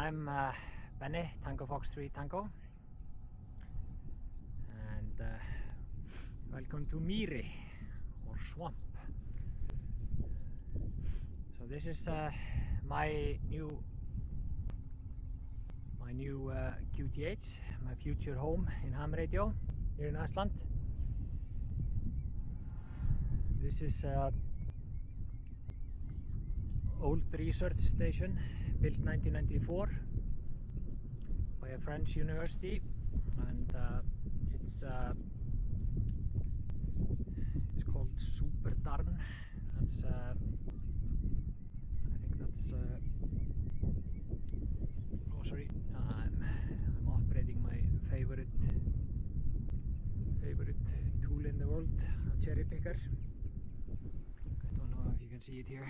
I'm Benny, Tango Fox 3 Tango, and welcome to Mýri, or swamp. So this is my new QTH, my future home in ham radio here in Iceland. This is old research station built 1994 by a French university, and it's called SuperDARN. That's I think that's oh sorry, I'm operating my favorite tool in the world, a cherry picker. I don't know if you can see it here.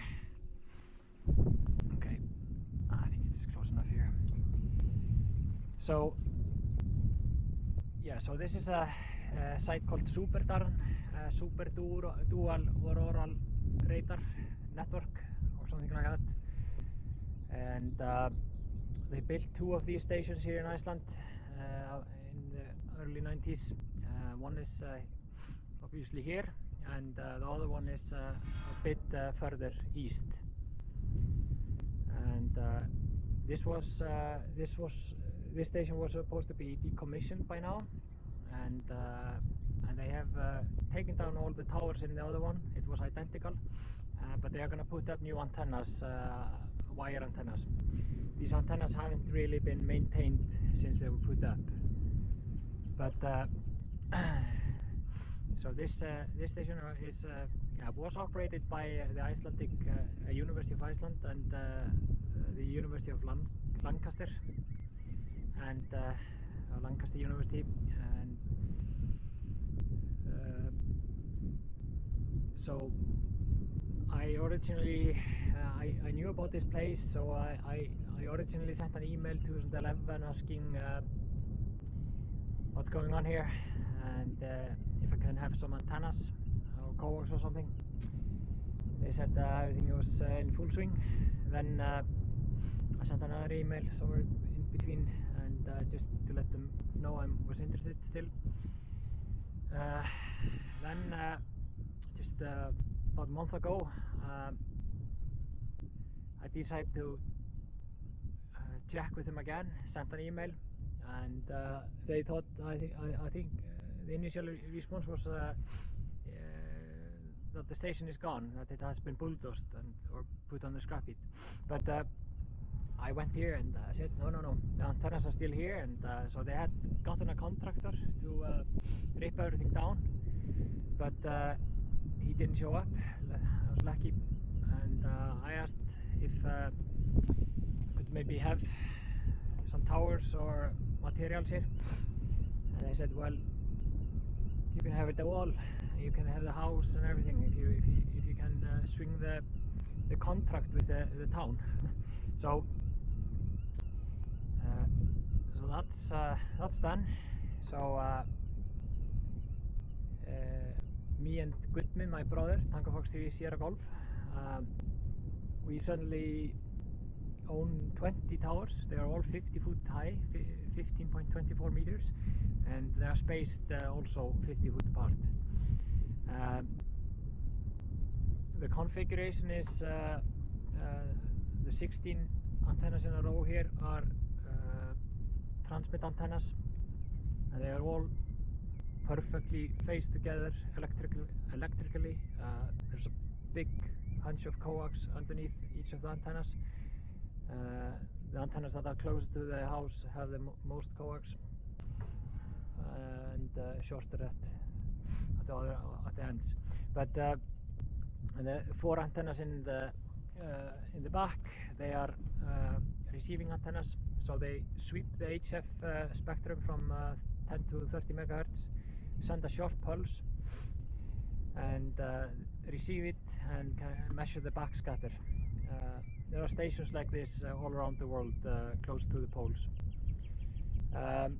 Okay, I think it's close enough here. So yeah, so this is a site called SuperDARN, Super Dual Auroral Radar Network or something like that, and they built two of these stations here in Iceland in the early 90s. One is obviously here, and the other one is a bit further east. And this station was supposed to be decommissioned by now, and they have taken down all the towers in the other one. It was identical, but they are going to put up new antennas, wire antennas. These antennas haven't really been maintained since they were put up. But so this station is was operated by the Icelandic University of Iceland and the University of Lancaster and Lancaster University, and so I originally I knew about this place, so I originally sent an email to 2011 asking what's going on here, and if I can have some antennas or coax or something. They said everything was in full swing. Then I sent another email somewhere in between, and just to let them know I was interested still. Then just about a month ago, I decided to check with them again, sent an email, and they thought, I think the initial response was that the station is gone, that it has been bulldozed or put on the scrap heap. But I went here and I said no, the antennas are still here, and so they had gotten a contractor to rip everything down, but he didn't show up. I was lucky, and I asked if I could maybe have some towers or materials here, and they said, well, you can have it all, you can have the house and everything if you can swing the contract with the town. So that's done. So me and Gudmund, my brother, Tango Fox 3 Sierra Golf, we suddenly own 20 towers. They are all 50 foot high, 15.24 meters, and they are spaced also 50 foot apart. The configuration is the 16 antennas in a row here are transmit antennas, and they are all perfectly phased together electrically. There's a big bunch of coax underneath each of the antennas. The antennas that are closest to the house have the most coax, and shorter at the ends. But and the four antennas in the back, they are receiving antennas, so they sweep the HF spectrum from 10 to 30 megahertz, send a short pulse, and receive it and can measure the backscatter. There are stations like this all around the world, close to the poles. And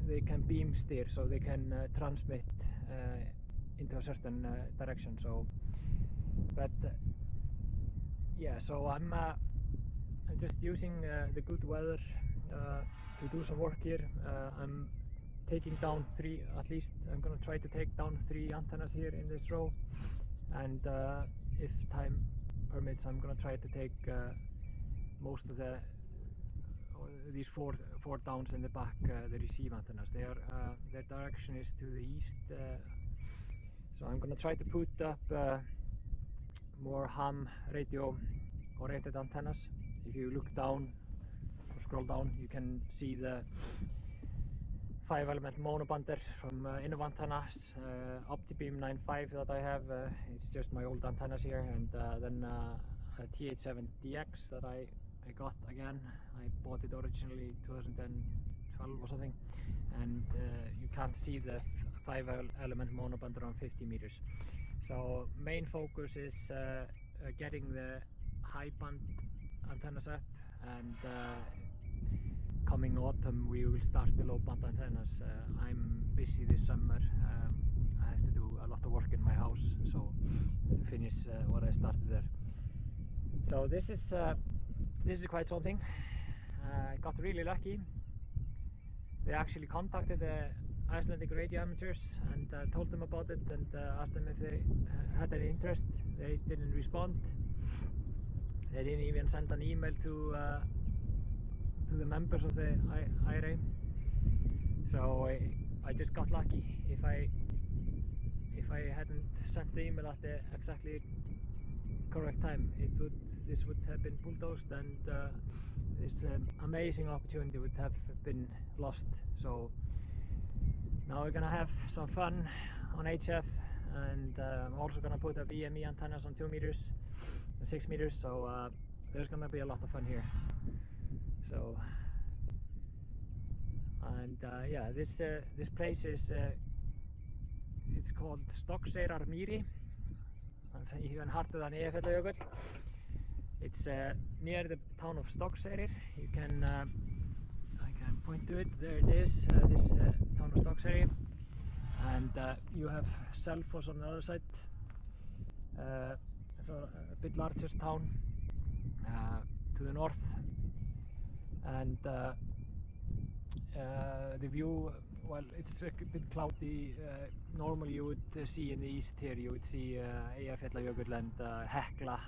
they can beam steer, so they can transmit into a certain direction. So, but yeah, so I'm just using the good weather to do some work here. I'm taking down at least I'm gonna try to take down 3 antennas here in this row, and if time permits, I'm gonna try to take most of these four downs in the back, the receive antennas. Their direction is to the east, so I'm gonna try to put up more ham radio oriented antennas. If you look down or scroll down, you can see the 5-element monobander from Innovantennas, OptiBeam 9.5 that I have. It's just my old antennas here, and then a TH7DX that I got again. I bought it originally 2012 or something, and you can't see the 5-element monobander on 50 meters. So main focus is getting the high band antennas up, and coming autumn we will start the low band antennas. I'm busy this summer. I have to do a lot of work in my house, so to finish what I started there. So this is quite something. I got really lucky. They actually contacted the Icelandic radio amateurs and told them about it, and asked them if they had any interest. They didn't respond. They didn't even send an email to the members of the IRA. So I just got lucky. If I hadn't sent the email at the exactly correct time, this would have been bulldozed, and this amazing opportunity would have been lost. So now we're gonna have some fun on HF, and I'm also gonna put up EME antennas on 2 meters and 6 meters. So there's gonna be a lot of fun here. So, and yeah, this place is it's called Mýri. That's even harder than Eyjafjallajökull. It's near the town of Stokkseyrir. You can I can point to it. There it is. This is the town of Stokkseyrir, and you have Selfoss on the other side. So a bit larger town to the north, and the view, well, it's a bit cloudy. Normally you would see in the east here, you would see Eyjafjallajökull and Hekla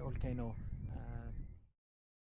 volcano.